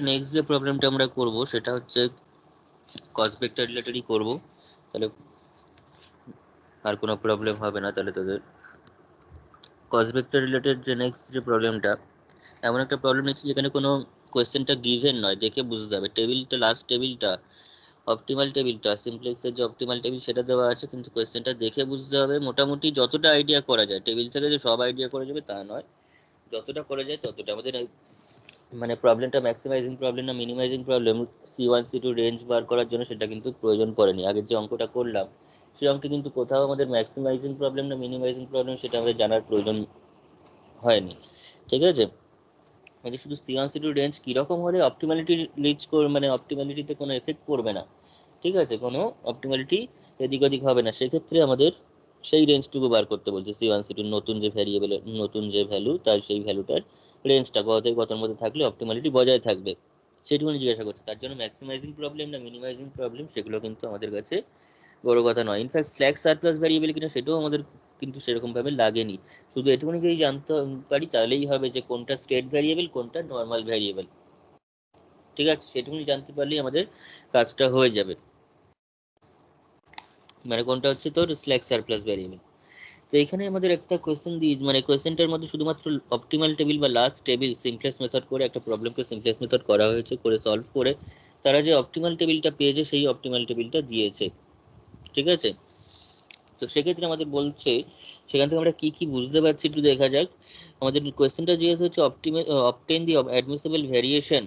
Next যে প্রবলেমটা আমরা করব সেটা হচ্ছে কস ভেক্টর রিলেটেডই করব, তাহলে আর কোনো প্রবলেম হবে না। তাহলে তোদের কস ভেক্টর রিলেটেড যে নেক্সট যে প্রবলেমটা, এমন একটা প্রবলেম নিচ্ছি যেখানে কোনো কোয়েশ্চেনটা গিভেন নয়, দেখে বুঝতে হবে। টেবিলটা, লাস্ট টেবিলটা, অপটিমাল টেবিলটা, সিমপ্লেক্সের যে অপটিমাল টেবিল সেটা দেওয়া আছে, কিন্তু কোয়েশ্চেনটা দেখে বুঝতে হবে। মোটামুটি যতটা আইডিয়া করা যায়, টেবিল থেকে যে সব আইডিয়া করা যাবে তা নয়, যতটা করা যায় ততটা। আমাদের মানে প্রবলেমটা ম্যাক্সিমাইজিং প্রবলেম না minimising problem, C1 C2 range বার করার জন্য সেটা কিন্তু প্রয়োজন পড়েনি। আগের যে অঙ্কটা করলাম সেই অঙ্কে কিন্তু কোথাও আমাদের ম্যাক্সিমাইজিং প্রবলেম না মিনিমাইজিং প্রবলেম সেটা আমাদের জানার প্রয়োজন হয়নি, ঠিক আছে। মানে শুধু C1 C2 রেঞ্জ কীরকম হলে অপটিমালিটি রিচ করবে, মানে অপটিমালিটিতে কোনো এফেক্ট পড়বে না, ঠিক আছে, কোনো অপটিমালিটি এদিক ওদিক হবে না, সেক্ষেত্রে আমাদের সেই রেঞ্জটুকু বার করতে বলছে। C1 C2 নতুন যে ভ্যারিয়েবলের নতুন যে ভ্যালু, তার সেই ভ্যালুটার রেঞ্জটা কত থেকে কতর মধ্যে থাকলে অপটিমালিটি বজায় থাকবে সেটুকুনি জিজ্ঞাসা করছে। তার জন্য ম্যাক্সিমাইজিং প্রবলেম না মিনিমাইজিং প্রবলেম সেগুলো কিন্তু আমাদের কাছে বড় কথা নয়। ইনফ্যাক্ট স্ল্যাক সারপ্লাস ভ্যারিয়েবল কিনা সেটাও আমাদের কিন্তু সেরকমভাবে লাগেনি। শুধু এটুকুনি যদি জানতে পারি তাহলেই হবে যে কোনটা স্টেট ভ্যারিয়েবল কোনটা নর্মাল ভ্যারিয়েবল, ঠিক আছে, সেটুকুনি জানতে পারলেই আমাদের কাজটা হয়ে যাবে। মানে কোনটা হচ্ছে তোর স্ল্যাক সারপ্লাস ভ্যারিয়েবল। তো এখানে আমাদের একটা কোয়েশ্চেন দিয়ে, মানে কোয়েশ্চেনটার মধ্যে শুধুমাত্র অপটিমাল টেবিল বা লাস্ট টেবিল সিমপ্লেক্স মেথড করে একটা প্রবলেমকে সিমপ্লেক্স মেথড করা হয়েছে, করে সলভ করে তারা যে অপটিমাল টেবিলটা পেয়েছে সেই অপটিমাল টেবিলটা দিয়েছে, ঠিক আছে। তো সেক্ষেত্রে আমাদের বলছে সেখান থেকে আমরা কি কি বুঝতে পারছি একটু দেখা যাক। আমাদের কোয়েশ্চেনটা জিজ্ঞেস হচ্ছে obtain the admissible variation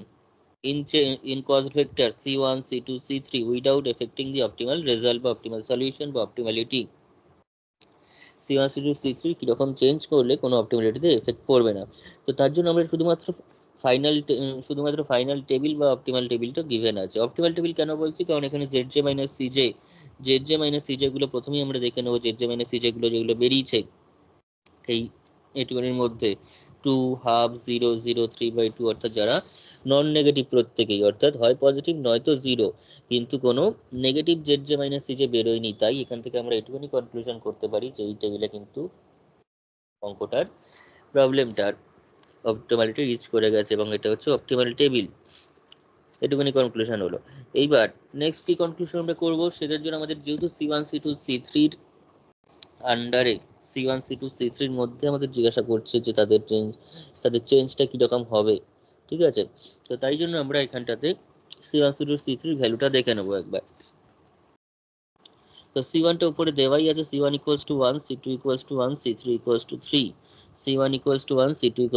in cos vector C1 C2 C3 without affecting the optimal result বা optimal solution বা optimality। C1 C2 C3 কীরকম চেঞ্জ করলে কোনো অপটিমালিটিতে এফেক্ট পড়বে না। তো তার জন্য আমরা শুধুমাত্র ফাইনাল টেবিল বা অপটিমাল টেবিলটা গিভেন আছে। অপটিমাল টেবিল কেন বলছি, কারণ এখানে জেড জে গুলো প্রথমেই আমরা দেখে নেবো। জেড জে গুলো যেগুলো বেরিয়েছে এই এটুকুনির মধ্যে 2, 1/2, 0, 0, 3/2, অর্থাৎ যারা নন নেগেটিভ প্রত্যেকেই, অর্থাৎ হয় পজিটিভ নয়তো জিরো, কিন্তু কোনো নেগেটিভ জেড জে বেরোয়নি। তাই এখান থেকে আমরা এটুকুনি কনক্লুশন করতে পারি যে এই টেবিলে কিন্তু অঙ্কটার প্রবলেমটার অপটিমালিটি রিচ করে গেছে এবং এটা হচ্ছে অপটিমাল টেবিল। এটুকুনি কনক্লুশন হলো। এইবার নেক্সট কি কনক্লুশন আমরা করবো, সেটার জন্য আমাদের যেহেতু C1 C2 C3 আন্ডারে C1 C2 C3 মধ্যে আমাদের জিজ্ঞাসা করছে যে তাদের চেঞ্জটা কীরকম হবে, ঠিক আছে। তো তাই জন্য আমরা এখানটাতে C1 C2 C3 ভ্যালুটা দেখে নেবো একবার। তো C1টা উপরে দেওয়াই আছে, C1 = 1, C2 = 1, C3 = 3, C1 = 1, C2 =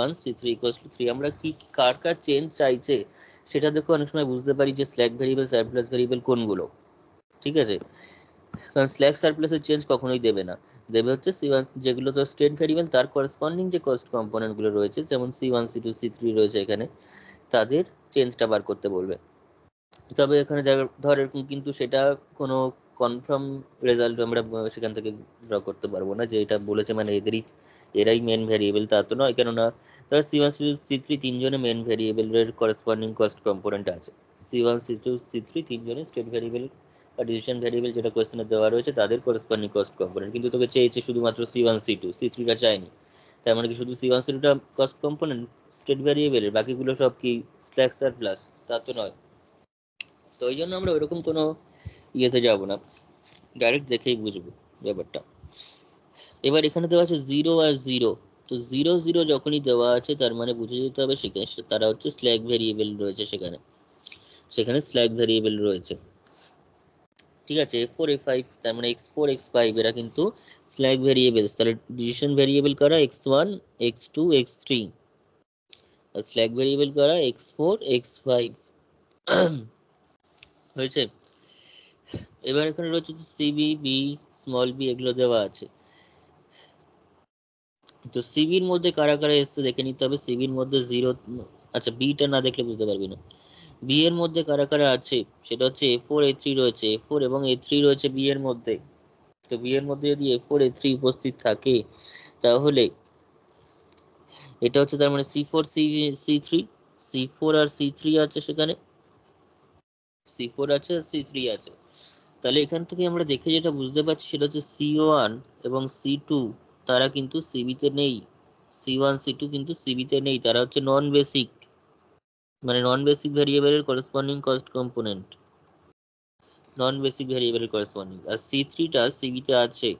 1, C3 = 3। আমরা কি কার চেঞ্জ চাইছে সেটা দেখো অনেক সময় বুঝতে পারি যে স্ল্যাক ভ্যারিয়েবল সারপ্লাস ভ্যারিয়েবল কোনগুলো, ঠিক আছে। কারণ স্ল্যাক সারপ্লাসের চেঞ্জ কখনোই দেবে না, দেবে হচ্ছে C1 যেগুলো তো স্টেট ভ্যারিয়েবল তার করেসপন্ডিং যে কস্ট কম্পোনেন্টগুলো রয়েছে, যেমন C1 C2 C3 রয়েছে এখানে, তাদের চেঞ্জটা বার করতে বলবে। তবে এখানে ধর এরকম কিন্তু সেটা কোনো কনফার্ম রেজাল্ট আমরা সেখান থেকে ড্র করতে পারবো না যে এটা বলেছে মানে এরাই মেন ভ্যারিয়েবল, তা তো নয়। কেননা ধর C1 C2 C3 তিনজনে মেন ভ্যারিয়েবলের করেসপন্ডিং কস্ট কম্পোনেন্ট আছে। C1 C2 C3 তিনজনে স্টেট ভ্যারিয়েবল বা ডিসিশন ভ্যারিয়েবল যেটা কোয়েশ্চেনে দেওয়া রয়েছে তাদের করেসপন্ডিং কস্ট কম্পোনেন্ট, কিন্তু তোকে চেয়েছে শুধুমাত্র C1 C2 C3টা চায়নি। তার মানে কি শুধু C1 C2টা কস্ট কম্পোনেন্ট স্টেট ভ্যারিয়েবলের, বাকিগুলো সব কি স্ল্যাক সারপ্লাস, তা তো নয়। তো ওই জন্য আমরা ওইরকম কোনো ইয়েতে যাব না, ডাইরেক্ট দেখেই বুঝবো ব্যাপারটা। এবার এখানে দেওয়া আছে 0 আর 0। তো 0 0 যখনই দেওয়া আছে তার মানে বুঝে যেতে হবে সেখানে তারা হচ্ছে স্ল্যাক ভ্যারিয়েবল রয়েছে, সেখানে স্ল্যাক ভ্যারিয়েবল রয়েছে, ঠিক আছে। A4 A5 তার মানে x4 x5 এরা কিন্তু স্ল্যাক ভ্যারিয়েবল। তাহলে ডিসিশন ভ্যারিয়েবল কারা, x1 x2 x3, আর স্ল্যাক ভ্যারিয়েবল কারা, x4 x5 হয়েছে। এবার এখানে রয়েছে সিবি বি স্মল বি এগুলো দেওয়া আছে। তো সিবির মধ্যে কারা কারা এসছে দেখে নিতে হবে। সিবির মধ্যে 0, আচ্ছা বিটা না দেখলে বুঝতে পারবি না। বি এর মধ্যে কারা কারা আছে সেটা হচ্ছে A4 A3 রয়েছে, A4 এবং A3 রয়েছে বি এর মধ্যে। তো বি এর মধ্যে যদি A4 A3 উপস্থিত থাকে তাহলে এটা হচ্ছে তার মানে C4 C3, C4 আর C3 আছে, সেখানে C4 আছে আর C3 আছে। তাহলে এখান থেকে আমরা দেখে যেটা বুঝতে পারছি সেটা হচ্ছে C1 এবং C2 তারা কিন্তু সিবিতে নেই। C1 C2 কিন্তু সিবিতে নেই, তারা হচ্ছে নন বেসিক, মানে নন বেসিক ভ্যারিয়েবলের করেসপন্ডিং কস্ট কম্পোনেন্ট, নন বেসিক ভ্যারিয়েবলের করেসপন্ডিং, আর C3 টা সিবি তে আছে।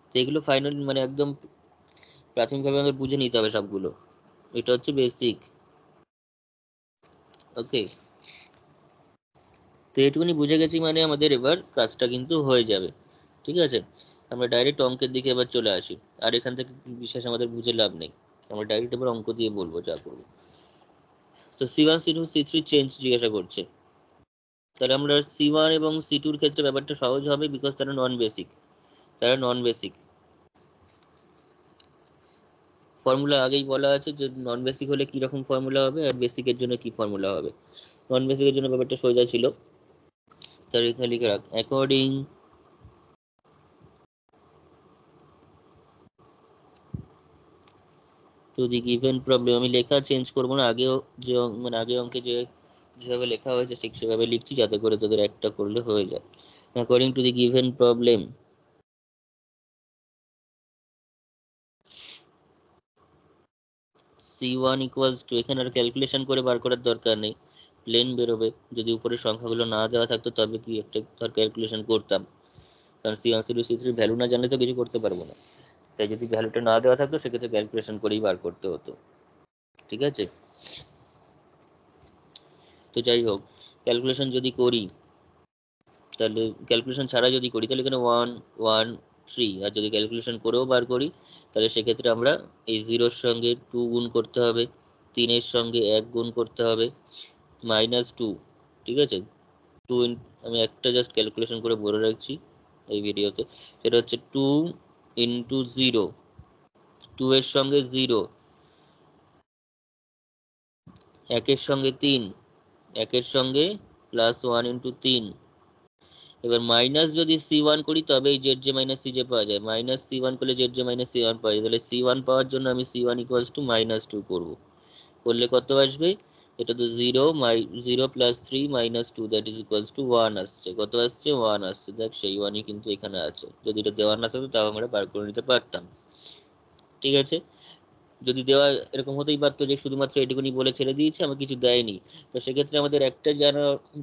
তো এগুলো ফাইনাল মানে একদম প্রাথমিকভাবে আমাদের বুঝে নিতে হবে সবগুলো। এটা হচ্ছে বেসিক। ওকে, তো এটুকুনি বুঝে গেছি মানে আমাদের এবার কাজটা কিন্তু হয়ে যাবে। ঠিক আছে, আমরা ডাইরেক্ট অঙ্কের দিকে এবার চলে আসি। আর এখান থেকে বিশেষ আমাদের বুঝে লাভ নেই, আমরা ডাইরেক্ট এবার অঙ্ক দিয়ে বলবো যা করবো। তো C1 C2 C3 চেঞ্জ জিজ্ঞাসা করছে, তাহলে আমরা C1 এবং C2 এর ক্ষেত্রে ব্যাপারটা সহজ হবে, বিকজ তারা নন বেসিক। তারা নন বেসিক, ফর্মুলা আগেই বলা আছে যে নন বেসিক হলে কি রকম ফর্মুলা হবে আর বেসিকের জন্য কি ফর্মুলা হবে। নন বেসিকের জন্য ব্যাপারটা সোজা ছিল, তার এখানে লিখে রাখ according to the given problem. আমি লেখা চেঞ্জ করবো না, আগেও যে মানে আগে অঙ্কে যে যেভাবে লেখা হয়েছে ঠিক সেভাবে লিখছি, যাতে করে তোদের একটা করলে হয়ে যায়। According to the given problem C1 equals to, এখানে আর ক্যালকুলেশন করে বার করার দরকার নেই, প্লেন বেরোবে। যদি উপরের সংখ্যাগুলো না দেওয়া থাকতো তবে কি একটা ধর ক্যালকুলেশন করতাম, কারণ C1 C2 C3 ভ্যালু না জানলে তো কিছু করতে পারবো না। তাই যদি ভ্যালুটা না দেওয়া থাকতো সেক্ষেত্রে ক্যালকুলেশন করেই বার করতে হতো। ঠিক আছে, তো যাই হোক, ক্যালকুলেশন যদি করি, তাহলে ক্যালকুলেশন ছাড়া যদি করি তাহলে এখানে 1 1 3, আর যদি ক্যালকুলেশন করেও বার করি তাহলে সেক্ষেত্রে আমরা এই 0-র সঙ্গে 2 গুণ করতে হবে, 3-এর সঙ্গে 1 গুণ করতে হবে, -2। ঠিক আছে, আমি একটা জাস্ট ক্যালকুলেশন করে বলে রাখছি এই ভিডিওতে, সেটা হচ্ছে 2 ইন্টু 0, 2 এর সঙ্গে 0, 1-এর সঙ্গে 3, 1-এর সঙ্গে +1 ইন্টু 3। এবার মাইনাস যদি C1 করি তবে এই ZJ-CJ পাওয়া যায়, -C1 করলে ZJ-C1 পাওয়া যায়। তাহলে C1 পাওয়ার জন্য আমি C1 ইকুয়ালস টু -2 করবো, করলে কত আসবে? এটা তো 0 0 + 3 -2, দ্যাট ইজ ইকুয়ালস টু 1 আসছে। কত আসছে? 1 আসছে। দেখ সেই 1ই কিন্তু এখানে আছে, যদি এটা দেওয়া না থাকতো তাও আমরা বার করে নিতে পারতাম। ঠিক আছে, যদি দেওয়া এরকম হতেই পারতো যে শুধুমাত্র এটুকুনি বলে ছেড়ে দিয়েছে, আমার কিছু দেয়নি, তো সেক্ষেত্রে আমাদের একটা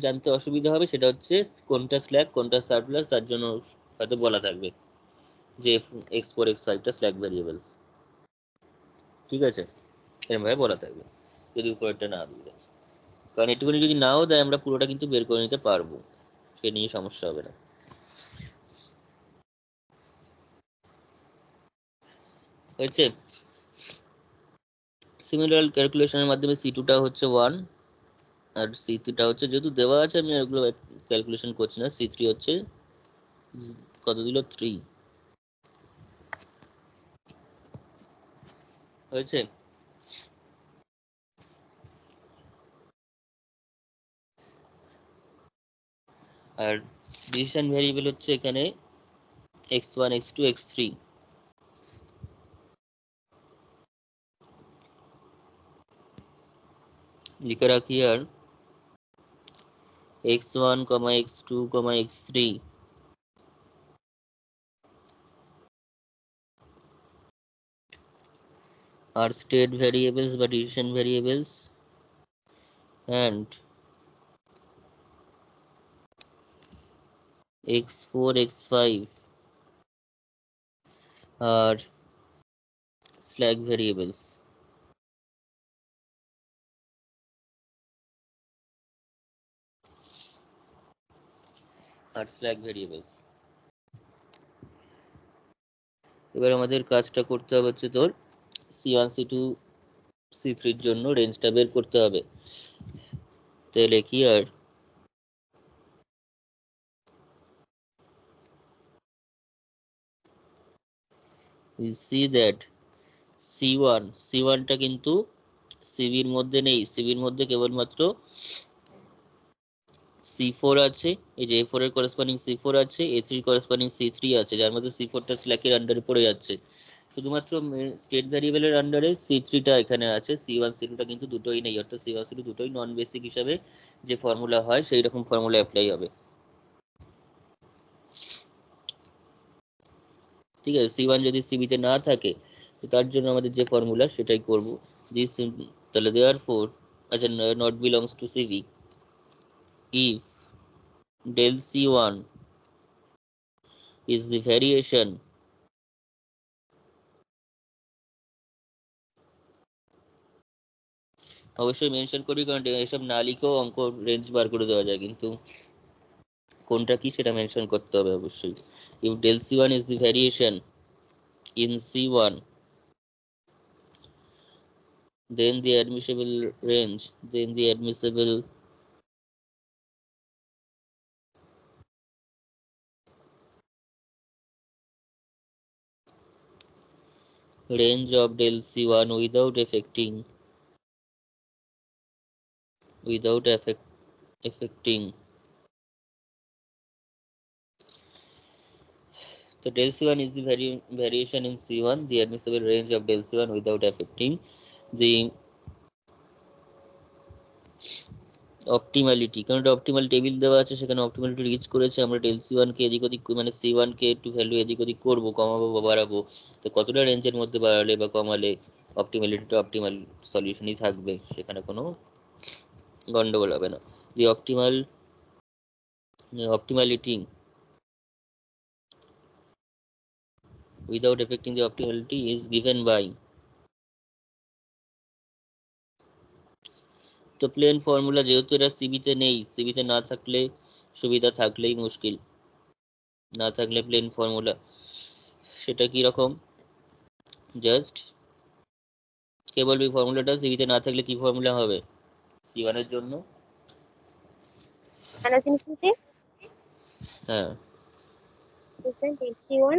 জানতে অসুবিধা হবে, সেটা হচ্ছে কোনটা স্ল্যাক কোনটা সারপ্লাস, তার জন্য হয়তো বলা থাকবে যে x4 x5 টা স্ল্যাক ভ্যারিয়েবলস। ঠিক আছে, এরকম ভাবে বলা থাকবে যদি উপরেরটা না দিয়ে দেয়, কারণ এটুকুনি যদি নাও দেয় আমরা পুরোটা কিন্তু বের করে নিতে পারবো, সে নিয়ে সমস্যা হবে না। হয়েছে, সিমিলার ক্যালকুলেশনের মাধ্যমে C2 টা হচ্ছে 1, আর C3 টা হচ্ছে, যেহেতু দেওয়া আছে আমি এগুলো ক্যালকুলেশন করছি না, C3 হচ্ছে কত দিল 3। হয়েছে, আর ডিসিশন ভ্যারিয়েবল হচ্ছে এখানে x1 x2 x3। লিখে রাখি আর x1, x2, x3 are state variables বা decision variables, and x4 x5 are slack variables. R slack variables। এবার আমাদের কাজটা করতে হবে হচ্ছে তোর C1 C2 C3 এর জন্য রেঞ্জটা বের করতে হবে। তো লিখি আর we see that C1 টা কিন্তু CV এর মধ্যে নেই, CV এর মধ্যে কেবলমাত্র C4 আছে, এই যে A4 এর করেসপন্ডিং C4 আছে, A3 করেসপন্ডিং C3 আছে, যার মধ্যে C4 টা স্ল্যাকের আন্ডারে পড়ে যাচ্ছে। শুধুমাত্র স্টেট ভ্যারিয়েবলের আন্ডারে C3 টা এখানে আছে, C1 C2 টা কিন্তু দুটোই নেই, অর্থাৎ C1 C2 দুটোই নন বেসিক হিসাবে যে ফর্মুলা হয় সেই রকম ফর্মুলা অ্যাপ্লাই হবে। ঠিক আছে, C1 যদি CV তে না থাকে তো তার জন্য আমাদের যে ফর্মুলা সেটাই করব। দিস তাহলে therefore আচ্ছা not belongs to CV if del C1 is the variation অবশ্যই মেনশন করি, কারণ এসব না লিখেও অঙ্ক রেঞ্জ বার করে দেওয়া যায়, কিন্তু কোনটা কি সেটা মেনশন করতে হবে অবশ্যই। if del C1 is the variation in C1 then the admissible range of del C1 without affecting so del C1 is the variation in C1, the admissible range of del C1 without affecting the optimality, কারণ এটা optimal table দেওয়া আছে, সেখানে optimality rich করেছে। আমরা del C1 কে এদিক ওদিক মানে C1 কে একটু ভ্যালু এদিক ওদিক করবো, কমাবো বা বাড়াবো, তো কতটা রেঞ্জের মধ্যে বাড়ালে বা কমালে অপটিমালিটিটা অপটিমাল সলিউশনই থাকবে, সেখানে কোনো গন্ডগোল হবে না। the optimality without affecting the optimality is given by, তো প্লেন ফর্মুলা যেহেতু এটা সিবিতে নেই, সিবিতে না থাকলে সুবিধা, থাকলেই মুশকিল, না থাকলে প্লেন ফর্মুলা সেটা কি রকম, জাস্ট কেবল এই ফর্মুলাটা সিবিতে না থাকলে কি ফর্মুলা হবে C1 এর জন্য? মাইনাস ইনফিনিটি হ্যাঁ, less than del C1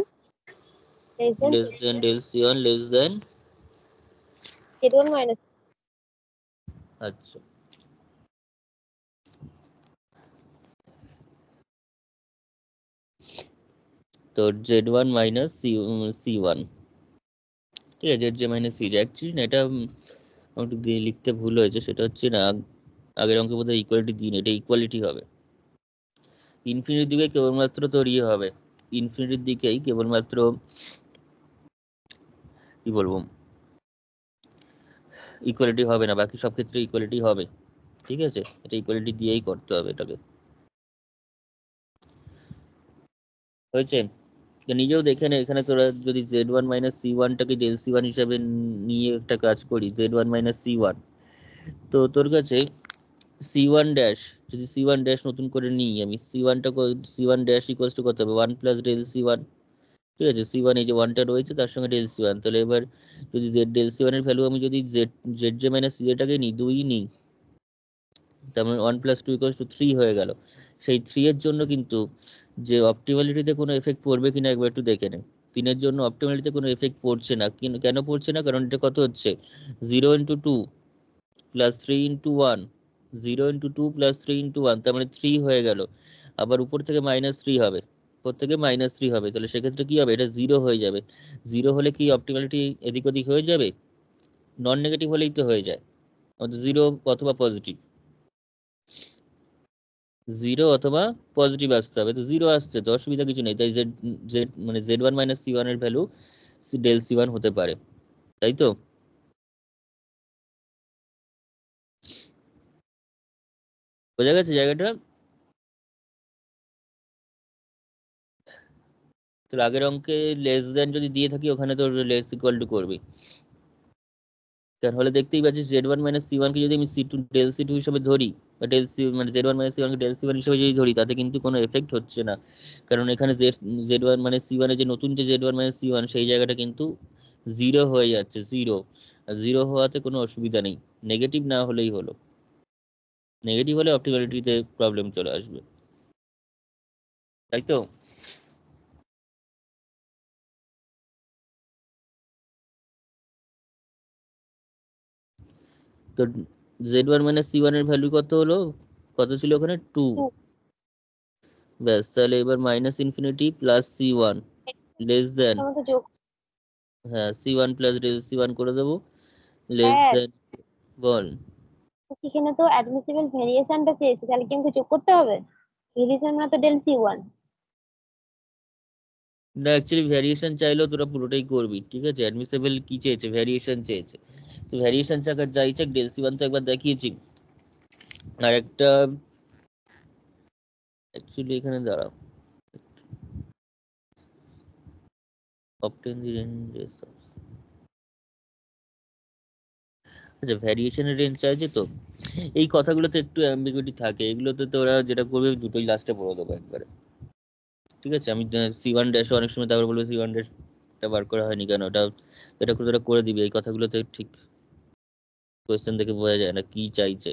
less than del C1 less than Z1 minus আচ্ছা, তো Z1 মাইনাস C1, ঠিক আছে, Z মাইনাস C, অ্যাকচুয়ালি না এটা আমার একটু লিখতে ভুল হয়েছে, সেটা হচ্ছে না আগের অঙ্কে বোধহয় ইকুয়ালিটি দিন, এটা ইকুয়ালিটি হবে, ইনফিনিটির দিকে কেবলমাত্র তোর ইয়ে হবে, ইনফিনিটির দিকেই কেবলমাত্র কি বলবো ইকুয়ালিটি হবে না, বাকি সব ক্ষেত্রে ইকুয়ালিটি হবে, ঠিক আছে, এটা ইকুয়ালিটি দিয়েই করতে হবে এটাকে, হয়েছে? তো নিজেও দেখে নে, এখানে তোরা যদি Z1 মাইনাস C1 টাকে del C1 হিসাবে নিয়ে একটা কাজ করি, Z1 মাইনাস C1, তো তোর কাছে C1 ড্যাশ, যদি C1 ড্যাশ নতুন করে নিই আমি, C1 ড্যাশ ইকুয়ালস টু কত হবে 1 প্লাস del C1, ঠিক আছে, C1 এই যে 1টা রয়েছে তার সঙ্গে del C1, তাহলে এবার যদি del C1 এর ভ্যালু আমি যদি ZJ মাইনাস CJ টাকে নিই, 2 নিই, তার মানে 1 প্লাস 2 ইকুয়ালস টু 3 হয়ে গেল। সেই 3 এর জন্য কিন্তু যে অপটিমালিটিতে কোনো এফেক্ট পড়বে কিনা একবার একটু দেখে নে। 3 এর জন্য অপটিমালিটিতে কোনো এফেক্ট পড়ছে না, কেন পড়ছে না? কারণ এটা কত হচ্ছে 0 into 2 plus 3 into 1, 0 into 2 plus 3 into 1, তার মানে 3 হয়ে গেল, আবার উপর থেকে মাইনাস 3 হবে, উপর থেকে মাইনাস 3 হবে, তাহলে সেক্ষেত্রে কি হবে, এটা 0 হয়ে যাবে। 0 হলে কি অপটিমালিটি এদিক ওদিক হয়ে যাবে? নন নেগেটিভ হলেই তো হয়ে যায়, 0 অথবা পজিটিভ, 0 অথবা পজিটিভ আসতে হবে, তো 0 আসছে তো অসুবিধা কিছু নেই, তাই জেড জেড মানে Z1 মাইনাস C1 এর ভ্যালু del C1 হতে পারে, তাই তো? বোঝা গেছে জায়গাটা? তো আগের অঙ্কে লেস দেন যদি দিয়ে থাকি, ওখানে তো লেস ইকুয়াল টু করবি, তাহলে দেখতেই পাচ্ছিস Z1 মাইনাস C1 কে যদি আমি C2 del C2 হিসেবে ধরি, বা মানে Z1 মাইনাস C1 কে del C1 হিসেবে যদি ধরি, তাতে কিন্তু কোনো এফেক্ট হচ্ছে না, কারণ এখানে Z1 মানে C1 এর যে নতুন যে Z1 মাইনাস C1 সেই জায়গাটা কিন্তু 0 হয়ে যাচ্ছে, 0, আর 0 হওয়াতে কোনো অসুবিধা নেই, নেগেটিভ না হলেই হলো, নেগেটিভ হলে অপটিমালিটিতে প্রবলেম চলে আসবে, তাই তো? তো Z1 মাইনাস C1 এর ভ্যালু কত হলো, কত ছিল ওখানে 2, 2 ব্যাস, তাহলে এবার minus infinity plus C1 less than, আমাকে যোগ হ্যাঁ C1 প্লাস del C1 করে দেবো, লেস স্যার দেন, বল। এখানে তো অ্যাডমিসিবল ভেরিয়েশনটা চেয়েছি, তাহলে কি আমাকে যোগ করতে হবে? ভেরিয়েশন না তো del C1। না অ্যাকচুয়ালি ভ্যারিয়েশন চাইলেও তোরা পুরোটাই করবি, ঠিক আছে। অ্যাডমিসেবল কি চেয়েছে, ভ্যারিয়েশন চেয়েছে, তো ভ্যারিয়েশন চাকার যাই চাক ডেল সি ওয়ান তো একবার দেখিয়েছি। আর একটা অ্যাকচুয়ালি এখানে দাঁড়াও, obtain the ranges of আচ্ছা ভ্যারিয়েশনের রেঞ্জ চাইছে তো, এই কথাগুলোতে একটু অ্যাম্বিগুইটি থাকে, এগুলোতে তোরা যেটা করবে দুটোই লাস্টে বলে দেবো একবারে, ঠিক আছে। আমি সি ওয়ান ড্যাশ অনেক সময় তারপর বলবো সি ওয়ান ড্যাশটা বার করা হয়নি কেন, ওটা এটা করে তোরা করে দিবি, এই কথাগুলোতে ঠিক কোয়েশ্চেন দেখে বোঝা যায় না কি চাইছে।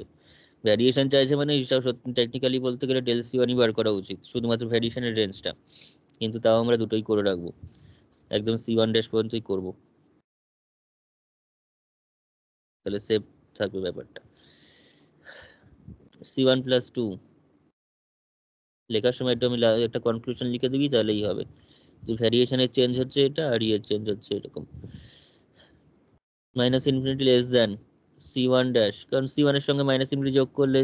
ভ্যারিয়েশন চাইছে মানে হিসাব সত্যি টেকনিক্যালি বলতে গেলে ডেল সি ওয়ানই বার করা উচিত, শুধুমাত্র ভ্যারিয়েশনের রেঞ্জটা, কিন্তু তাও আমরা দুটোই করে রাখবো, একদম সি ওয়ান ড্যাশ পর্যন্তই করবো, তাহলে সেভ থাকবে ব্যাপারটা। সি ওয়ান প্লাস টু লেখার সময় একটু আমি একটা কনক্লুশন লিখে দিবি, তাহলেই হবে। যে ভ্যারিয়েশনের চেঞ্জ হচ্ছে এটা, আর ইয়ের চেঞ্জ হচ্ছে এরকম, minus infinity less than C one dash, কারণ সি ওয়ানের সঙ্গে মাইনাস ইনফিনিটি যোগ করলে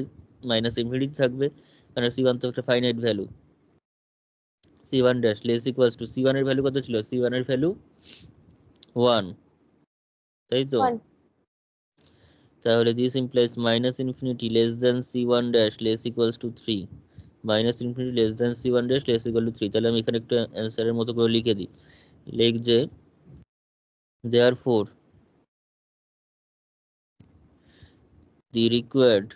মাইনাস ইনফিনিটি থাকবে, কারণ সি ওয়ান তো একটা finite value. C one dash less equals to, C ওয়ানের ভ্যালু কত ছিল, সি ওয়ানের ভ্যালু 1, তাই তো। 1 তাহলে this implies minus infinity less than C one dash less equals to 3, minus infinity less than C one dash less equal to 3। তাহলে আমি এখানে একটা অ্যান্সারের মতো করে লিখে দিই, লিখ যে therefore the required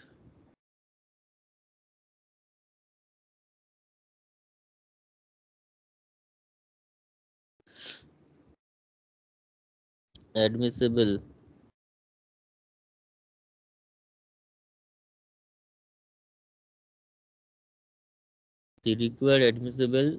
admissible the required admissible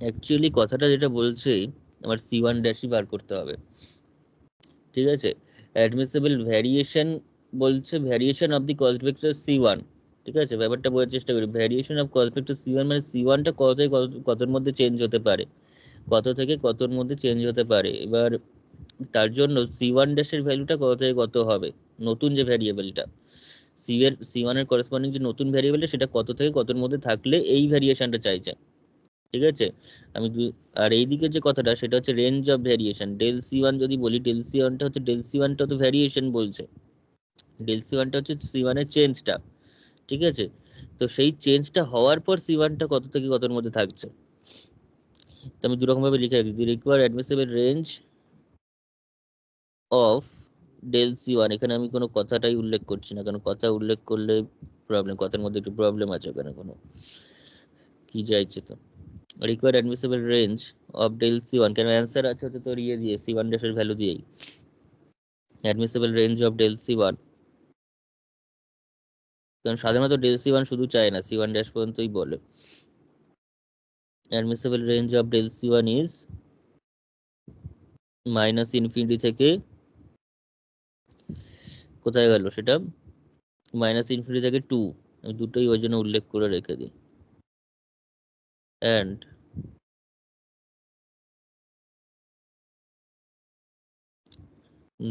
actually কথাটা যেটা বলছে আমার সি ওয়ান ড্যাশই বার করতে হবে, ঠিক আছে। অ্যাডমিসেবল ভ্যারিয়েশন বলছে variation of the cost vector C one, ঠিক আছে। ব্যাপারটা বোঝার চেষ্টা করি, variation of cost vector C one মানে সি ওয়ানটা কত থেকে কতর মধ্যে চেঞ্জ হতে পারে, কত থেকে কতর মধ্যে চেঞ্জ হতে পারে। এবার তার জন্য সি ওয়ান ড্যাশের ভ্যালুটা কত থেকে কত হবে, নতুন যে ভ্যারিয়েবলটা সি ওয়ানের করেসপন্ডিং যে নতুন ভ্যারিয়েবলটা সেটা কত থেকে কতর মধ্যে থাকলে এই ভ্যারিয়েশনটা চাইছে, ঠিক আছে। আমি আর এইদিকে যে কথাটা সেটা হচ্ছে range of variation, del C one যদি বলি, ডেল সি ওয়ানটা হচ্ছে ডেল সি ওয়ানটা তো ভ্যারিয়েশন বলছে, ডেল সি ওয়ানটা হচ্ছে সি ওয়ানের চেঞ্জটা, ঠিক আছে। তো সেই চেঞ্জটা হওয়ার পর সি ওয়ানটা কত থেকে কতর মধ্যে থাকছে, তো আমি দুরকম ভাবে লিখে রাখি, the require admissible range of del C one. এখানে আমি কোনো কথাটাই উল্লেখ করছি না, কারণ কথা উল্লেখ করলে প্রবলেম, কথার মধ্যে একটু প্রবলেম আছে ওখানে, কোনো কি চাইছে তো required admissible range of del C one, কেন অ্যান্সার আছে হচ্ছে তোর ইয়ে দিয়ে সি ওয়ান ড্যাশের ভ্যালু দিয়েই, admissible range of del C one, কারণ সাধারণত ডেল সি ওয়ান শুধু চায় না, সি ওয়ান ড্যাশ পর্যন্তই বলে। Admissible range of del C one is minus infinity থেকে কোথায় গেল সেটা, মাইনাস ইনফিনিটি থেকে 2, আমি দুটোই ওই জন্য উল্লেখ করে রেখে দিই, and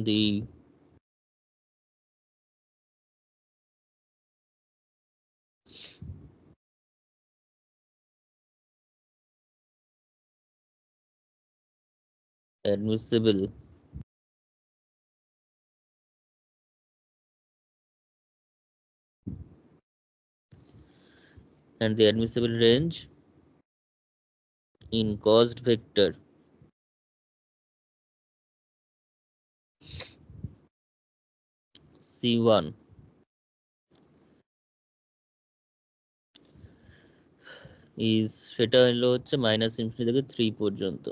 the admissible and the admissible range in cost vector C1 is সেটা হলো হচ্ছে মাইনাস ইনফিনিটি থেকে 3 পর্যন্ত।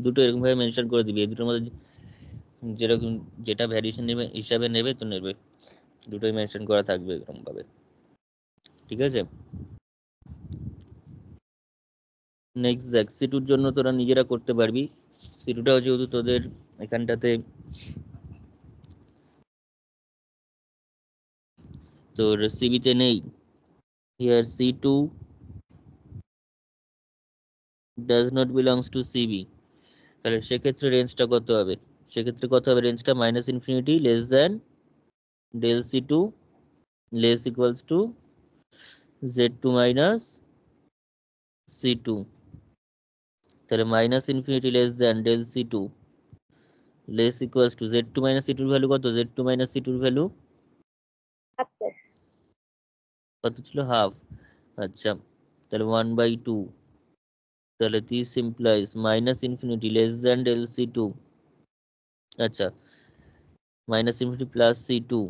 দুটো এরকম ভাবে মেনশন করে দিবি, এই দুটোর মধ্যে যেরকম যেটা ভ্যারিয়েশন নেবে হিসাবে নেবে তো নেবে, দুটোই মেনশন করা থাকবে এরকম ভাবে, ঠিক আছে। নেক্সট দেখ সিটুর জন্য তোরা নিজেরা করতে পারবি, সিটুটাও যেহেতু তোদের এখানটাতে তোর সিবিতে নেই, here C2 does not belongs to CB, তাহলে সেক্ষেত্রে রেঞ্জটা কত হবে? সেক্ষেত্রে কত হবে রেঞ্জটা? Minus infinity less than del C two less equals to Z two minus C two. তাহলে minus infinity less than del C two less equals to Z two minus C টুর ভ্যালু কত? জেড টু মাইনাস সি টুর value কত ছিল? Half. আচ্ছা, তাহলে 1/2। তাহলে this implies minus infinity less than del C two. আচ্ছা, minus infinity plus C two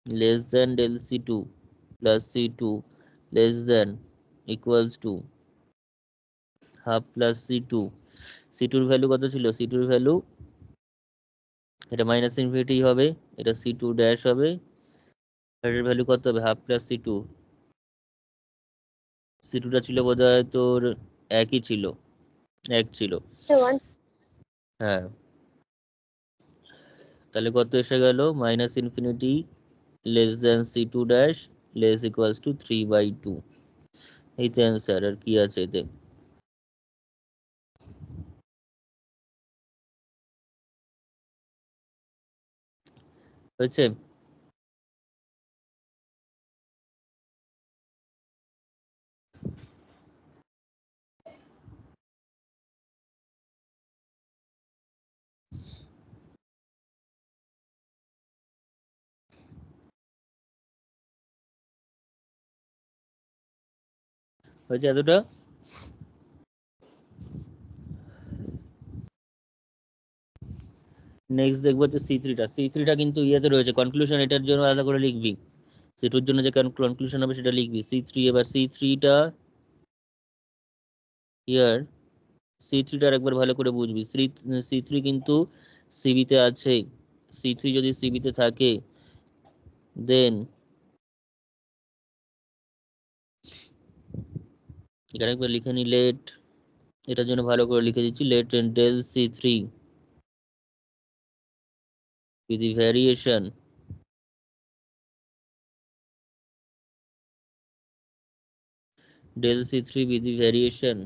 less than del C two plus C two less then equals to half plus C two. C টুর value কত ছিল? C টুর value, এটা minus infinity হবে, এটা C two dash হবে, এটার ভ্যালু কত হবে? Half plus C two. C টুটা ছিল বোধহয় তোর একই ছিল, এক ছিল। হ্যাঁ, তাহলে কত এসে গেল? Minus infinity less than C two dash less equals to 3/2। এইতে অ্যান্সার। আর কি আছে এতে? হয়েছে? হয়েছে এতটা? নেক্সট দেখবো হচ্ছে সি থ্রিটা। সি থ্রিটা কিন্তু ইয়েতে রয়েছে কনক্লুশন, এটার জন্য আলাদা করে লিখবি। সি টুর জন্য যে কনক্লুশন হবে সেটা লিখবি। সি থ্রি, এবার সি থ্রিটা ইয়ার, সি থ্রিটার একবার ভালো করে বুঝবি। সি থ্রি কিন্তু সিবিতে আছে। সি থ্রি যদি সিবিতে থাকে দেন এখানে একবার লিখে নি লেট, এটার জন্য ভালো করে লিখে দিচ্ছি, let del C three with the variation del C3 with the variation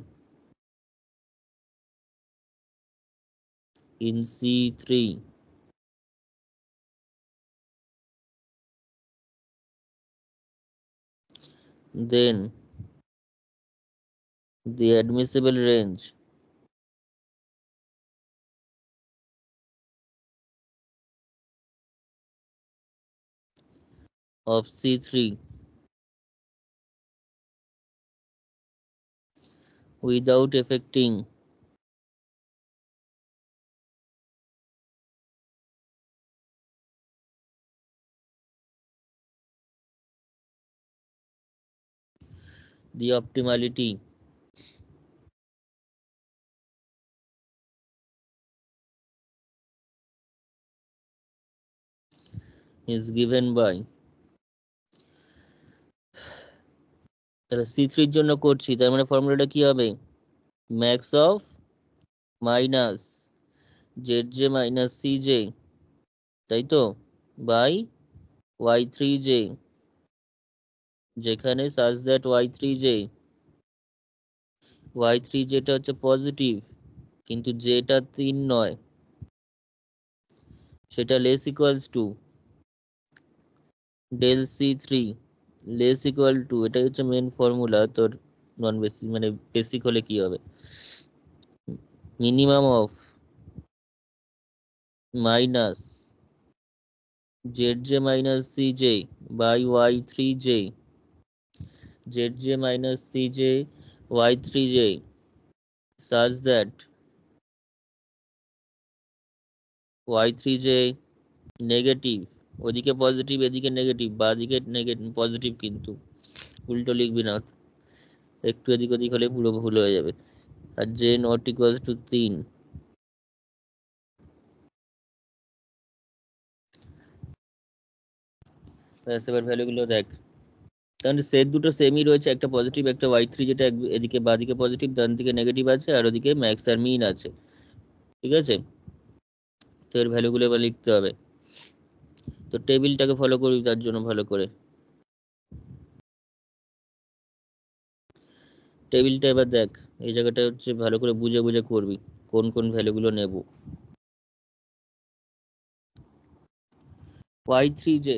in C3 then the admissible range of C3 without affecting the optimality is given by, তাহলে C3 এর জন্য করছি, তার মানে ফর্মুলাটা কি হবে? Max of minus Z J minus C J, তাই তো, বাই ওয়াই থ্রি জে, যেখানে সাজ দ্যাট ওয়াই থ্রি জেটা হচ্ছে পজিটিভ কিন্তু জেটা 3 নয়, সেটা less equals to del C three less equal to, এটাই হচ্ছে মেন ফর্মুলা তোর। নন বেসিক মানে বেসিক হলে কি হবে? Minimum of minus Z J minus C J by Y three J, Z J minus C J Y three J such that Y three J negative, ওদিকে positive এদিকে negative, বা দিকে negative positive, কিন্তু উল্টো লিখবি না, একটু এদিক ওদিক হলে পুরো ভুল হয়ে যাবে। আর জে নট ইকুয়ালস টু 3। এবার ভ্যালুগুলো দেখ, তাহলে সেট দুটো সেমই রয়েছে, একটা পজিটিভ একটা ওয়াই থ্রি, যেটা এদিকে বাদিকে পজিটিভ ডান দিকে নেগেটিভ আছে, আর ওদিকে ম্যাক্স আর মিন আছে। ঠিক আছে, তো এর ভ্যালুগুলো এবার লিখতে হবে। তো টেবিলটাকে ফলো করবি তার জন্য ভালো করে। টেবিলটা এবার দেখ, এই জায়গাটা হচ্ছে ভালো করে বুঝে বুঝে করবি। কোন কোন ভ্যালুগুলো নেব। y3j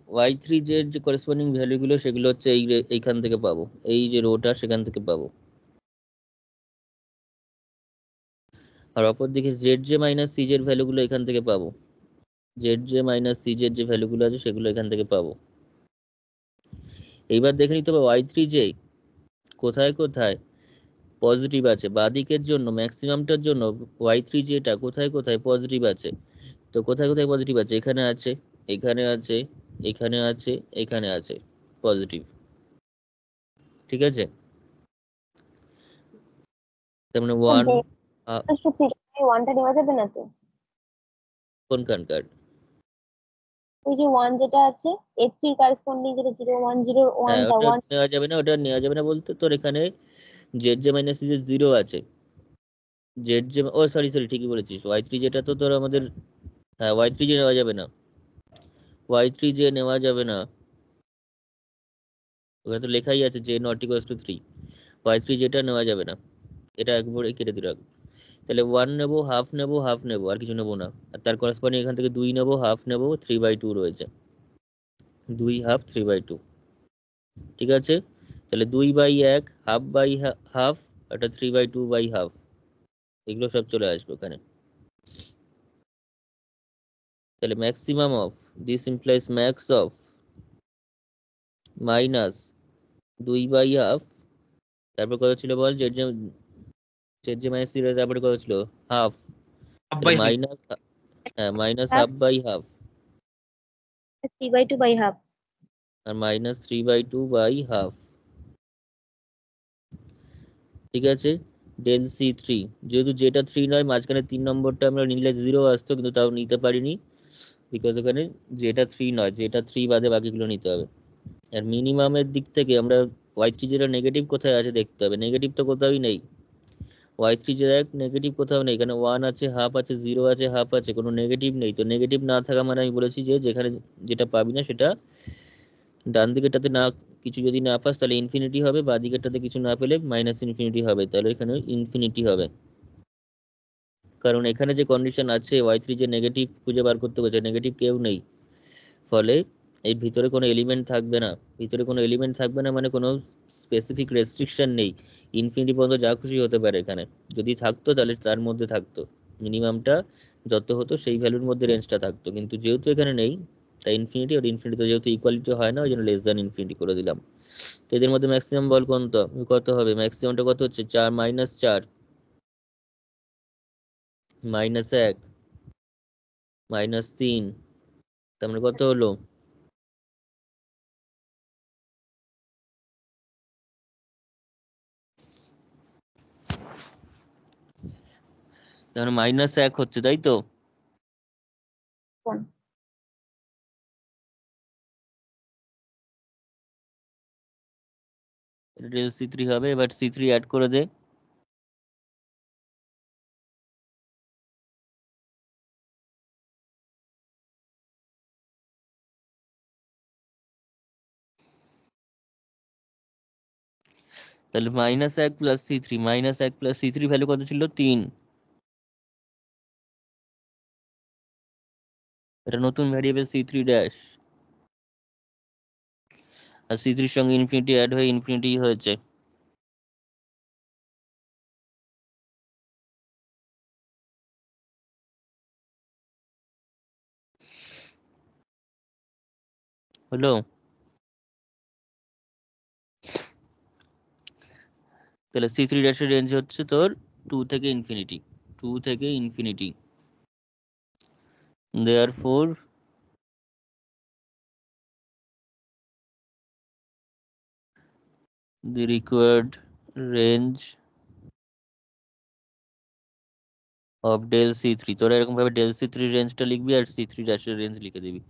y3j এর যে করেসপন্ডিং ভ্যালুগুলো সেগুলো হচ্ছে এইখান থেকে পাবো, এই যে রোটা সেখান থেকে পাবো। আর অপরদিকে zj মাইনাস cj এর ভ্যালুগুলো এখান থেকে পাবো, zj মাইনাস cj এর যে ভ্যালুগুলো আছে সেগুলো এখান থেকে পাবো। এইবার দেখে নিতে হবে y3j কোথায় কোথায় পজিটিভ আছে, বাঁদিকের জন্য ম্যাক্সিমামটার জন্য y3j টা কোথায় কোথায় পজিটিভ আছে। তো কোথায় কোথায় পজিটিভ আছে, এখানে আছে, এখানে আছে, এখানে আছে, এখানে আছে পজিটিভ। ঠিক আছে, তার মানে ওয়ান ওয়ানটা নেওয়া যাবে না তো? কোনখানকার? ওই যে ওয়ান যেটা আছে, এর কারেসপন্ডিং যেটা 0 1 0 হ্যাঁ, ওয়ানটা ওটা ওয়ান। নেওয়া যাবে না, ওটা নেওয়া যাবে না বলতে তোর এখানে জেড জে মাইনাস যে জিরো আছে, জেড জে, ও সরি সরি ঠিকই বলেছিস, ওয়াই থ্রি যেটা তো তোর আমাদের, হ্যাঁ ওয়াই থ্রি জে নেওয়া যাবে না, ওয়াই থ্রি জে নেওয়া যাবে না, ওখানে তো লেখাই আছে J not equals to 3, Y three যেটা নেওয়া যাবে না, এটা একবারে কেটে দিলাম। তাহলে ওয়ান নেবো, হাফ নেবো, হাফ নেবো, আর কিছু নেবো না। আর তার করেসপন্ডিং এখান থেকে 2 নেবো, হাফ নেবো, 3/2 রয়েছে, 2 হাফ 3/2। ঠিক আছে, তাহলে 2/1, হাফ বাই হাফ, এটা 3/2/হাফ, এগুলো সব চলে আসবে ওখানে। তাহলে maximum of, this implies max of minus 2/হাফ, তারপর কত ছিল বল, Z J, Z J minus zero, তারপরে কত ছিল, হাফ, হাফ তাহলে বাই হাফ। মাইনাস, হ্যাঁ minus half, half by half, 3/2/হাফ। আর মাইনাস 3/2/হাফ। ঠিক আছে, ডেল সি থ্রি, যেহেতু যেটা 3 নয়, মাঝখানে 3 নম্বরটা আমরা নিলে 0 আসতো, কিন্তু তাও নিতে পারিনি বিকজ ওখানে যেটা 3 নয়, যেটা 3 বাদে বাকিগুলো নিতে হবে। আর মিনিমামের দিক থেকে আমরা ওয়াই থ্রি যেটা নেগেটিভ কোথায় আছে দেখতে হবে, নেগেটিভ তো কোথাওই নেই, ওয়াই থ্রি যে নেগেটিভ কোথাও নেই, এখানে ওয়ান আছে, হাফ আছে, জিরো আছে, হাফ আছে, কোনো নেগেটিভ নেই। তো নেগেটিভ না থাকা মানে আমি বলেছি যে যেখানে যেটা পাবি না সেটা ডান দিকেরটাতে না, কিছু যদি না পাস তাহলে ইনফিনিটি হবে, বাঁ দিকেরটাতে কিছু না পেলে মাইনাস ইনফিনিটি হবে, তাহলে এখানে ইনফিনিটি হবে। কারণ এখানে যে কন্ডিশন আছে ওয়াই থ্রি যে নেগেটিভ খুঁজে বার করতে বলছে, নেগেটিভ কেউ নেই, ফলে এই ভিতরে কোনো এলিমেন্ট থাকবে না, ভিতরে কোনো এলিমেন্ট থাকবে না মানে কোনো স্পেসিফিক রেস্ট্রিকশন নেই, ইনফিনিটি পর্যন্ত যা খুশি হতে পারে এখানে। যদি থাকতো তাহলে তার মধ্যে থাকতো, মিনিমামটা যত হতো সেই ভ্যালুর মধ্যে রেঞ্জটা থাকতো, কিন্তু যেহেতু এখানে নেই তাই ইনফিনিটি, আর ইনফিনিটি তো যেহেতু ইকুয়ালিটি হয় না, ওই জন্য লেস দ্যান ইনফিনিটি করে দিলাম। তো এদের মধ্যে ম্যাক্সিমাম বল কত হবে, ম্যাক্সিমামটা কত হচ্ছে, 4 মাইনাস 4 মাইনাস 1 মাইনাস 3, তার মানে কত হলো, তার মানে -1 হচ্ছে, তাই তো? কোন? এটা ডেল সি থ্রি হবে, এবার সি থ্রি অ্যাড করে দে। তাহলে -1 plus C three, -1 plus C three value কত ছিল, 3। এটা নতুন ভ্যারিয়েবল সি থ্রি ড্যাশ, আর সি থ্রির সঙ্গে ইনফিনিটি অ্যাড হয়ে ইনফিনিটি হয়েছে। হলো, তাহলে সি থ্রি ড্যাশের রেঞ্জ হচ্ছে তোর 2 থেকে ইনফিনিটি, 2 থেকে infinity, therefore the required range of del C three, তোরা এরকম ভাবে del সি থ্রি রেঞ্জটা লিখবি আর সি থ্রি ড্যাশের রেঞ্জ লিখে দিবি,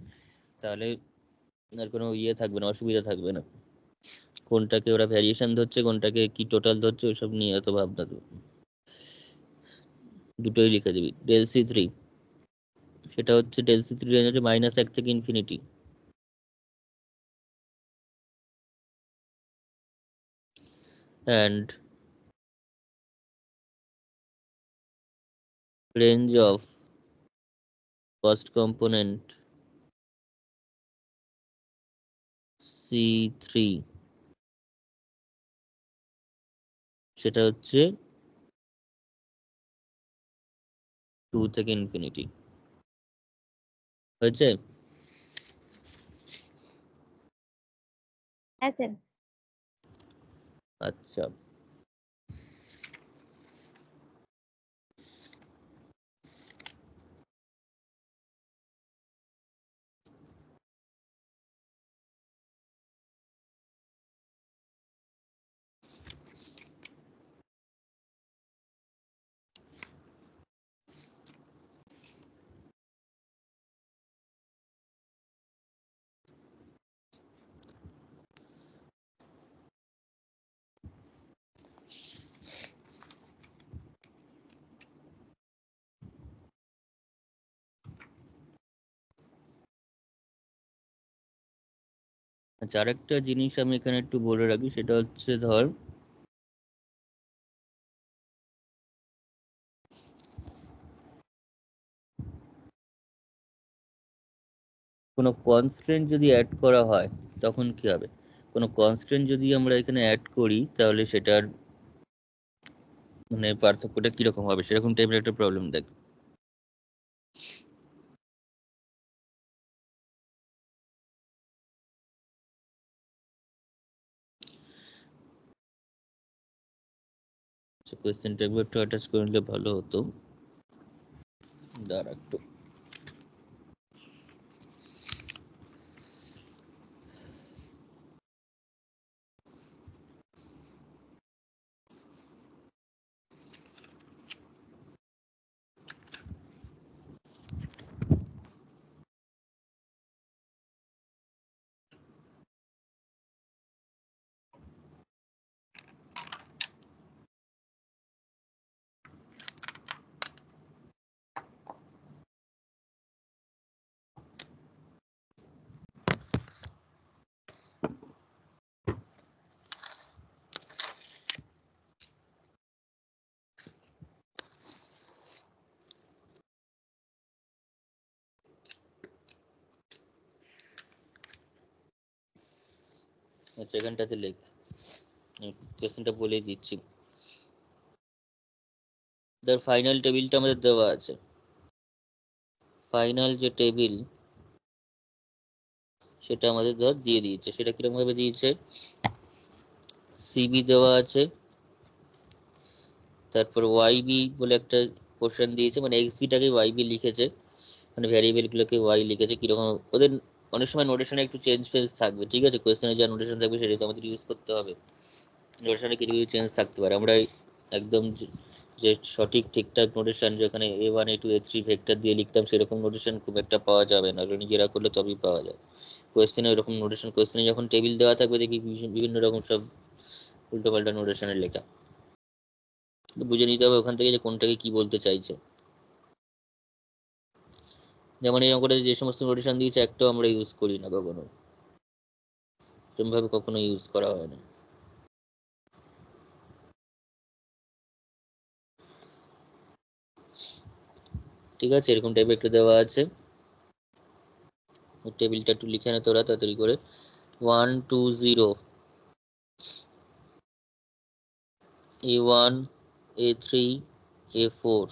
তাহলে আর কোনো ইয়ে থাকবে না, অসুবিধা থাকবে না, কোনটাকে ওরা ভ্যারিয়েশন ধরছে কোনটাকে কি টোটাল ধরছে ওইসব নিয়ে এত ভাবনা তো, দুটোই লিখে দিবি। ডেল সি থ্রি, সেটা হচ্ছে ডেল সি থ্রি রেঞ্জ হচ্ছে -1 থেকে infinity, and range of first component C3 সেটা হচ্ছে 2 থেকে ইনফিনিটি হয়েছে। হ্যাঁ স্যার। আচ্ছা আচ্ছা আরেকটা জিনিস আমি এখানে একটু বলে রাখি, সেটা হচ্ছে ধর কোনো কনস্ট্রেন্ট যদি অ্যাড করা হয় তখন কি হবে, কোনো কনস্ট্রেন্ট যদি আমরা এখানে অ্যাড করি তাহলে সেটার মানে পার্থক্যটা কিরকম হবে সেরকম টাইপের একটা প্রবলেম দেখ। আচ্ছা কোয়েশ্চেনটা একবার একটু অ্যাটাচ করে নিলে ভালো হতো। দাঁড়া একটু। আচ্ছা এখানটাতে লেখ, কোয়েশ্চেনটা বলেই দিচ্ছি। ধর ফাইনাল টেবিলটা আমাদের দেওয়া আছে, ফাইনাল যে টেবিল সেটা আমাদের ধর দিয়ে দিয়েছে, সেটা কিরকম ভাবে দিয়েছে, সিবি দেওয়া আছে, তারপর ওয়াইবি বলে একটা পোর্শন দিয়েছে, মানে এক্সবিটাকে ওয়াইবি লিখেছে, মানে ভ্যারিয়েবল গুলোকে ওয়াই লিখেছে। কিরকম ওদের অনেক সময় নোটেশনে একটু চেঞ্জ ফেঞ্জ থাকবে, ঠিক আছে, কোয়েশ্চেনে যা নোটেশন থাকবে সেটা তো আমাদের ইউজ করতে হবে। নোটেশনে কিছু কিছু চেঞ্জ থাকতে পারে, আমরা একদম যে সঠিক ঠিকঠাক নোটেশন যেখানে A1 A2 A3 ভেক্টর দিয়ে লিখতাম সেরকম নোটেশন খুব একটা পাওয়া যাবে না, নিজেরা করলে তবেই পাওয়া যায়। কোয়েশ্চেনে ওরকম নোটেশন, কোয়েশ্চেনে যখন টেবিল দেওয়া থাকবে দেখবি বিভিন্ন রকম সব উল্টোপাল্টা নোটেশনের লেখা, বুঝে নিতে হবে ওখান থেকে যে কোনটাকে কি বলতে চাইছে। যেমন এই অঙ্কটা যে সমস্ত নোটেশন দিয়েছে একটাও আমরা ইউজ করি না কখনো, এরকম ভাবে কখনো ইউজ করা হয় না। ঠিক আছে, এরকম টাইপের একটা দেওয়া আছে, টেবিলটা একটু লিখে নে তোরা তাড়াতাড়ি করে। 1 2 0 A1 A3 A4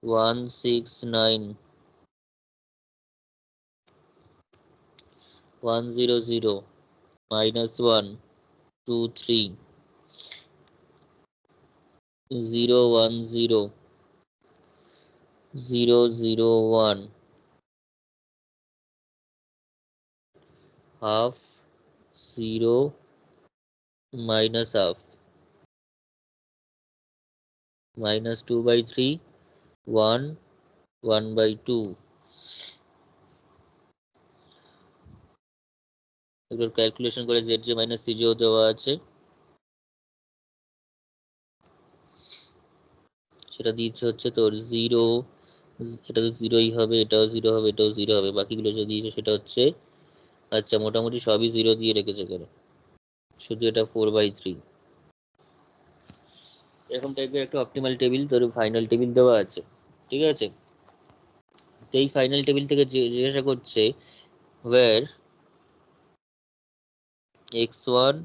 1 6 9 1 0 0 -1 2 3 0 1 0 0 0 1 half 0 -half -2/3 1 1/2। এগুলোর ক্যালকুলেশন করে zj - cj দেওয়া আছে, সেটা দিয়েছে হচ্ছে তোর 0, এটা তো 0ই হবে, এটাও 0 হবে, এটাও 0 হবে, বাকিগুলো যা দিয়েছে সেটা হচ্ছে, আচ্ছা মোটামুটি সবই 0 দিয়ে রেখেছে কেন, শুধু এটা 4/3। এরকম টাইপের একটা অপটিমাল টেবিল তোর ফাইনাল টেবিল দেওয়া আছে, ঠিক আছে? তো এই ফাইনাল টেবিল থেকে জিজ্ঞাসা করছে where x1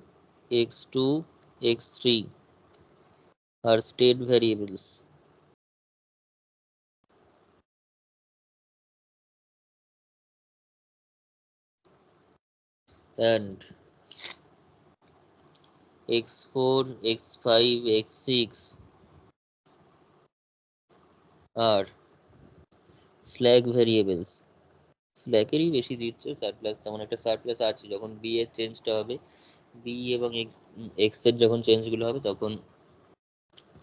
x2 x3 are state variables and x4 x5 x6 are slack variables। স্ল্যাকেরই বেশি দিচ্ছে, সারপ্লাস তেমন একটা সারপ্লাস আছে, যখন বি এর চেঞ্জটা হবে, বি এবং এক্স এর যখন চেঞ্জগুলো হবে তখন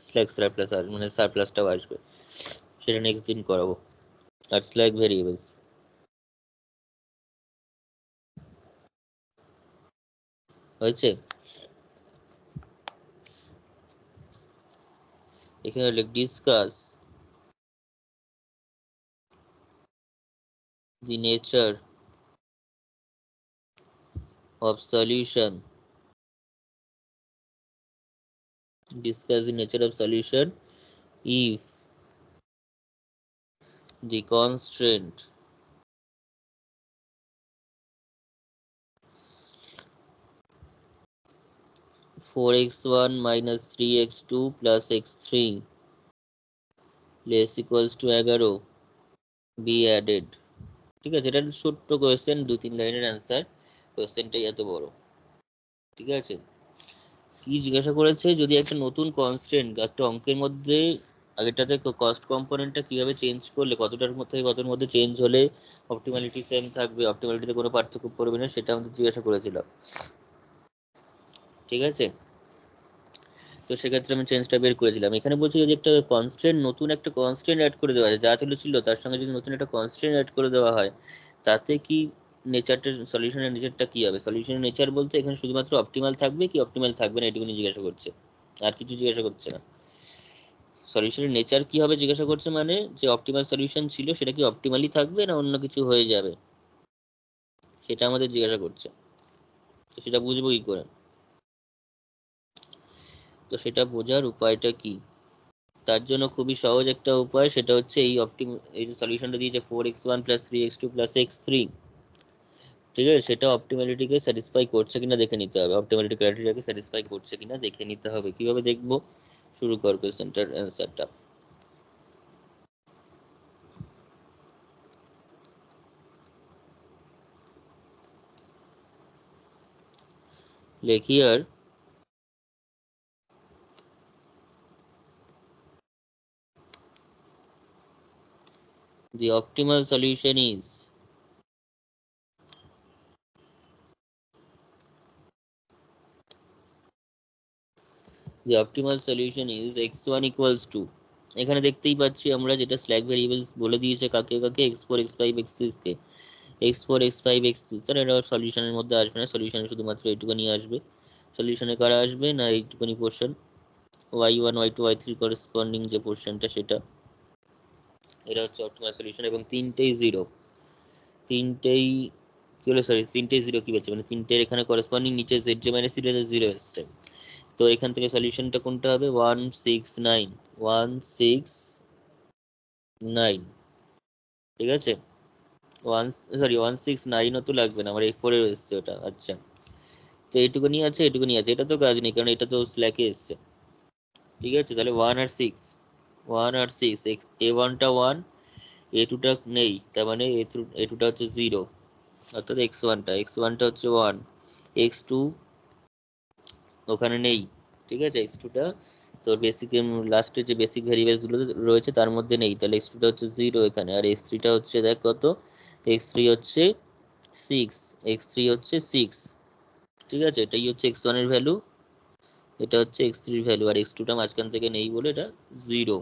স্ল্যাক সারপ্লাস আসবে, মানে সারপ্লাসটাও আসবে, সেটা নেক্সট দিন করাবো। আর স্ল্যাক ভেরিয়েবলস হয়েছে। এখানে discuss the nature of solution, discuss the nature of solution if the constraint four x1 minus 3x2 plus x3 less equals to 11 be added। ঠিক আছে, এটা ছোট্ট কোয়েশ্চেন, 2-3 লাইনের অ্যান্সার, কোয়েশ্চেনটাই এত বড়, ঠিক আছে? কি জিজ্ঞাসা করেছে, যদি একটা নতুন কনস্ট্যান্ট একটা অঙ্কের মধ্যে আগেরটাতে কস্ট কম্পোনেন্টটা কিভাবে চেঞ্জ করলে কতটার মধ্যে কতর মধ্যে চেঞ্জ হলে অপটিমালিটি সেম থাকবে, অপটিমালিটিতে কোনো পার্থক্য পড়বে না, সেটা আমাদের জিজ্ঞাসা করেছিলাম, ঠিক আছে? তো সেক্ষেত্রে আমি চেঞ্জটা বের করেছিলাম। এখানে বলছি যদি একটা কনস্ট্যান্ট, নতুন একটা কনস্ট্যান্ট অ্যাড করে দেওয়া হয়, যা ছিল তার সঙ্গে যদি নতুন একটা কনস্ট্যান্ট অ্যাড করে দেওয়া হয়, তাতে কি নেচারটা, সলিউশনের নেচারটা কি হবে? সলিউশনের নেচার বলতে এখানে শুধুমাত্র অপটিমাল থাকবে কি অপটিমাল থাকবে না, এটুকুনি জিজ্ঞাসা করছে, আর কিছু জিজ্ঞাসা করছে না। সলিউশনের নেচার কি হবে জিজ্ঞাসা করছে, মানে যে অপটিমাল সলিউশন ছিল সেটা কি অপটিমালি থাকবে না অন্য কিছু হয়ে যাবে, সেটা আমাদের জিজ্ঞাসা করছে। তো সেটা বুঝবো কি করে? তো সেটা বোঝার উপায়টা কি? তার জন্য খুবই সহজ একটা উপায়, সেটা হচ্ছে এই যে সলিউশনটা দিয়েছে 4x1 plus 3x2 plus x3, ঠিক আছে? সেটা অপটিমালিটিকে স্যাটিসফাই করছে কিনা দেখে নিতে হবে, অপটিমালিটি ক্রাইটেরিয়াকে স্যাটিসফাই করছে কিনা দেখে নিতে হবে। কিভাবে দেখবো? শুরু কর কোশ্চেনটার অ্যান্সারটা। লেখি আর the optimal solution is x1 equals to, এখানে দেখতেই পাচ্ছি আমরা যেটা স্ল্যাক ভেরিয়েবলস বলে দিয়েছে কাকে কাকে, x4 x5 x6 কে, x4 x5 x6, তাহলে এটা সলিউশনের মধ্যে আসবে না, সলিউশনে শুধুমাত্র এইটুকুনি আসবে। সলিউশনে কারা আসবে না, এইটুকুনি portion y1 y2 y3 corresponding যে পোর্শনটা, সেটা, এটা হচ্ছে অপটিমাল সলিউশন। এবং তিনটেই জিরো, তিনটেই কি হলো, সরি তিনটেই জিরো কি বলছে, মানে তিনটের এখানে করেসপন্ডিং নিচে z যে মাইনাস জিরো এসছে। তো এখান থেকে সলিউশনটা কোনটা হবে, 169 169, ঠিক আছে? 169ও তো লাগবে না, আমার এই 4 এর এসছে ওটা, আচ্ছা। তো এইটুকুনি আছে, এইটুকুনি আছে, এটা তো কাজ নেই কারণ এটা তো স্ল্যাকে এসছে, ঠিক আছে? তাহলে 1 আর 6 a1টা 1, a2টা নেই, তার মানে a2টা হচ্ছে 0, অর্থাৎ x1টা হচ্ছে 1, x2 ওখানে নেই, ঠিক আছে? x2টা তোর বেসিক, লাস্টে যে বেসিক ভেরিয়েবলস গুলো রয়েছে তার মধ্যে নেই, তাহলে x2টা হচ্ছে 0 এখানে, আর x3টা হচ্ছে দেখ কত, x3 হচ্ছে 6, x3 হচ্ছে 6, ঠিক আছে? এটাই হচ্ছে x1 এর ভ্যালু, এটা হচ্ছে x3 এর ভ্যালু, আর x2টা মাঝখান থেকে নেই বলে এটা 0।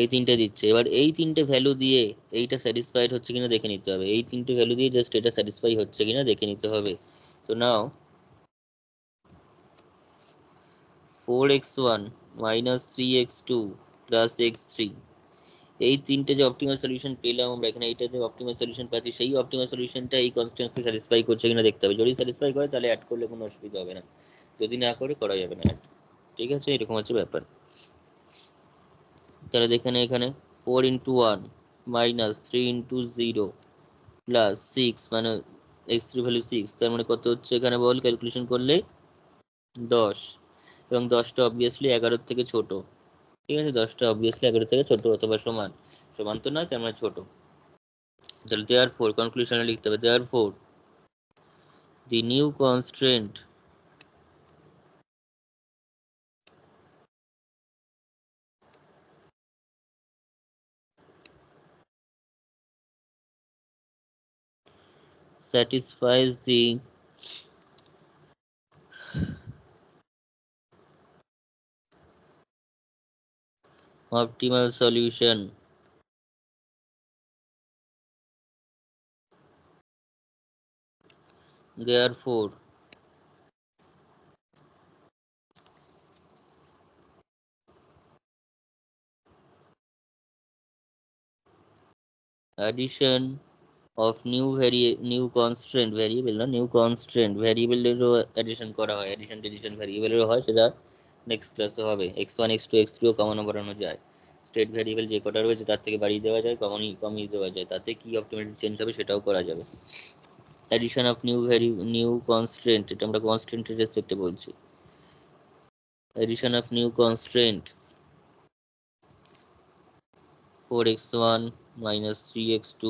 এই তিনটে দিচ্ছে, এবার এই তিনটে ভ্যালু দিয়ে এইটা স্যাটিসফাইড হচ্ছে কিনা দেখে নিতে হবে, এই তিনটে ভ্যালু দিয়ে জাস্ট এটা স্যাটিসফাই হচ্ছে কিনা দেখে নিতে হবে। তো নাও 4x1 minus 3x2 plus x3, এই তিনটে যে অপটিমাল সলিউশন পেলাম আমরা এখানে, এইটা যে অপটিমাল সলিউশন পাচ্ছি, সেই অপটিমাল সলিউশনটা এই কনস্ট্যান্টকে স্যাটিসফাই করছে কিনা দেখতে হবে। যদি স্যাটিসফাই করে তাহলে অ্যাড করলে কোনো অসুবিধা হবে না, যদি না করে করা যাবে না, ঠিক আছে, এরকম হচ্ছে ব্যাপার। তাহলে এখানে 4 × 1 - 3 × 0 + 6 মানে x3 ভ্যালু 6, তার মানে কত হচ্ছে এখানে বল, ক্যালকুলেশন করলে 10, এবং 10টা অবভিয়াসলি 11 থেকে ছোট, ঠিক আছে, 10টা অবভিয়াসলি 11 থেকে ছোট অথবা সমান, সমান তো নয়, তার মানে ছোট। তাহলে therefore কনক্লুশনে লিখতে হবে therefore the new constraint satisfies the optimal solution therefore addition of new constraint variable না new constraint variable এরও addition করা হয়, addition deletion variable এরও হয়, সেটা নেক্সট ক্লাসে হবে। x1 x2 x3 ও কমানো বাড়ানো যায়, স্টেট ভ্যারিয়েবল যে কটা রয়েছে তার থেকে বাড়িয়ে দেওয়া যায়, কমিয়ে দেওয়া যায়, তাতে কি অপটিমালিটি চেঞ্জ হবে সেটাও করা যাবে। addition of new constraint, এটা আমরা কনস্ট্যান্টের রেসপেক্টে বলছি। addition of new constraint 4x1 - 3x2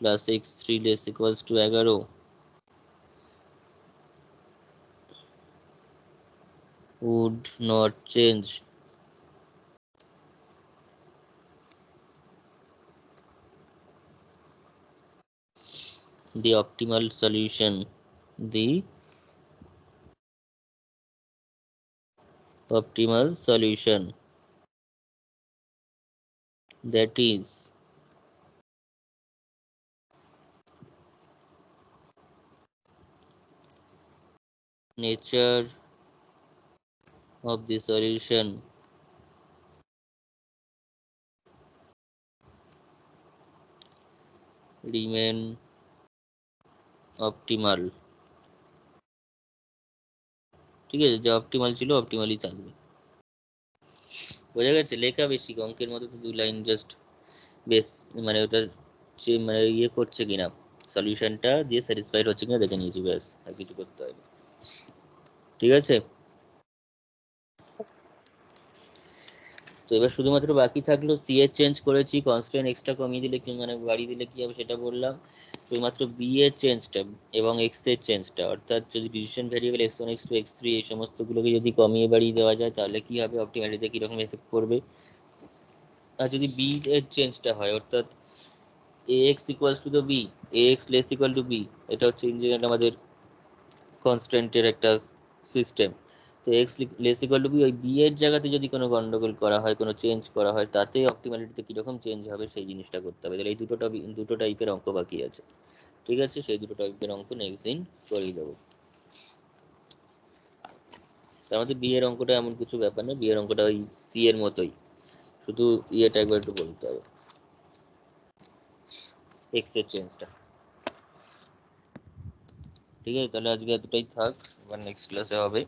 + x3 ≤ 11 would not change the optimal solution, the optimal solution, that is nature of the solution remain optimal, ঠিক আছে, যা অপটিমাল ছিল অপটিমালই থাকবে। বোঝা গেছে? লেখা বেশি, অঙ্কের মতো তো 2 লাইন জাস্ট বেশ, মানে ওটার যে মানে ইয়ে করছে কিনা, সলিউশনটা দিয়ে স্যাটিসফাইড হচ্ছে কিনা দেখে নিয়েছি, ব্যাস, আর কিছু করতে হবে না, ঠিক আছে। তো এবার শুধুমাত্র বাকি থাকলো সি এর চেঞ্জ করেছি, কনস্ট্যান্ট এক্সট্রা কমিয়ে দিলে কি মানে বাড়িয়ে দিলে কি হবে সেটা বললাম, শুধুমাত্র বি এর চেঞ্জটা এবং এক্স এর চেঞ্জটা, অর্থাৎ যদি decision variable x1 x2 x3 এই সমস্তগুলোকে যদি কমিয়ে বাড়িয়ে দেওয়া যায় তাহলে কি হবে, অপটিমালিটিতে কিরকম এফেক্ট করবে। আর যদি বি এর চেঞ্জটা হয়, অর্থাৎ ax = the b, ax <= b, এটা হচ্ছে ইন জেনারেল আমাদের কনস্ট্যান্টের একটা সিস্টেম। তো X less equal to B, ওই বি এর জায়গাতে যদি কোনো গন্ডগোল করা হয়, কোনো চেঞ্জ করা হয়, তাতে অপটিমালিটিতে কীরকম চেঞ্জ হবে সেই জিনিসটা করতে হবে। তাহলে এই দুটো টাইপের অঙ্ক বাকি আছে, ঠিক আছে, সেই দুটো টাইপের অঙ্ক নেক্সট দিন করিয়ে দেবো। তার মধ্যে বি এর অঙ্কটা এমন কিছু ব্যাপার না, বি এর অঙ্কটা ওই সি এর মতোই, শুধু ইয়েটা একবার একটু বলতে হবে, এক্স এর চেঞ্জটা, ঠিক আছে। তাহলে আজকে এতটাই থাক, আবার নেক্সট ক্লাসে হবে।